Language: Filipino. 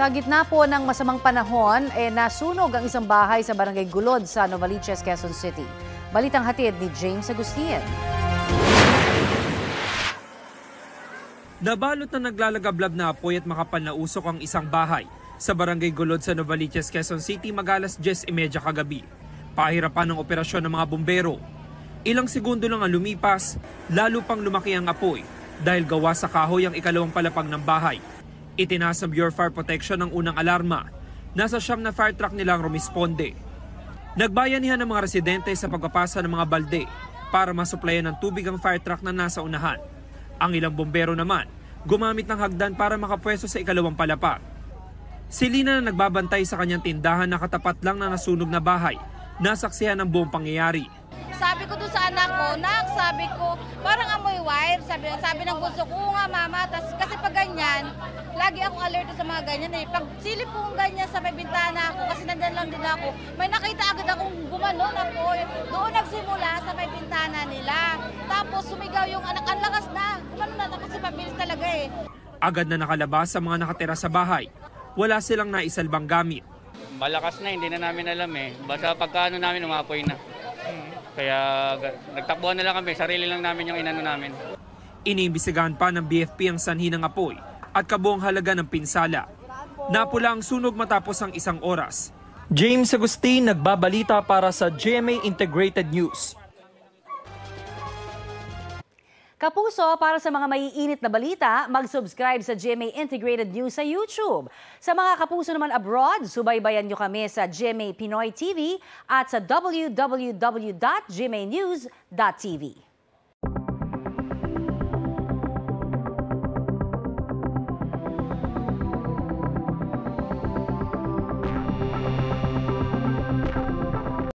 Sa gitna po ng masamang panahon, nasunog ang isang bahay sa Barangay Gulod sa Novaliches, Quezon City. Balitang hatid ni James Agustin. Nabalot na naglalagablab na apoy at makapal na usok ang isang bahay sa Barangay Gulod sa Novaliches, Quezon City mag-alas 10:30 kagabi. Pahirapan ng operasyon ng mga bumbero. Ilang segundo lang ang lumipas, lalo pang lumaki ang apoy dahil gawa sa kahoy ang ikalawang palapag ng bahay. Itinaas ng Bureau of Fire Protection ang unang alarma. Nasa 9 na fire truck nilang rumisponde. Nagbayanihan ng mga residente sa pagpapasa ng mga balde para masuplayan ng tubig ang fire truck na nasa unahan. Ang ilang bombero naman gumamit ng hagdan para makapwesto sa ikalawang palapag. Si Lina na nagbabantay sa kanyang tindahan na katapat lang na nasunog na bahay, nasaksihan ng buong pangyayari. Sabi ko doon sa anak ko, sabi ko, parang amoy wire. Sabi ng bunso ko, nga mama, kasi pag ganyan, lagi akong alert sa mga ganyan eh. Pag silip kong ganyan sa may bintana ako, kasi nandyan lang din ako, may nakita agad akong gumanon ako. Doon nagsimula sa may bintana nila. Tapos sumigaw yung anak, ang lakas na. Gumanon na kasi mabilis talaga eh. Agad na nakalabas sa mga nakatira sa bahay. Wala silang naisalbang gamit. Malakas na, hindi na namin alam eh. Basta pagkaano namin, umapoy na. Kaya nagtakbuhan na lang kami, sarili lang namin yung inano namin. Iniimbestigahan pa ng BFP ang sanhi ng apoy at kabuang halaga ng pinsala. Napula ang sunog matapos ang 1 oras. James Agustin nagbabalita para sa GMA Integrated News. Kapuso, para sa mga maiinit na balita, mag-subscribe sa GMA Integrated News sa YouTube. Sa mga kapuso naman abroad, subaybayan nyo kami sa GMA Pinoy TV at sa www.gmanews.tv.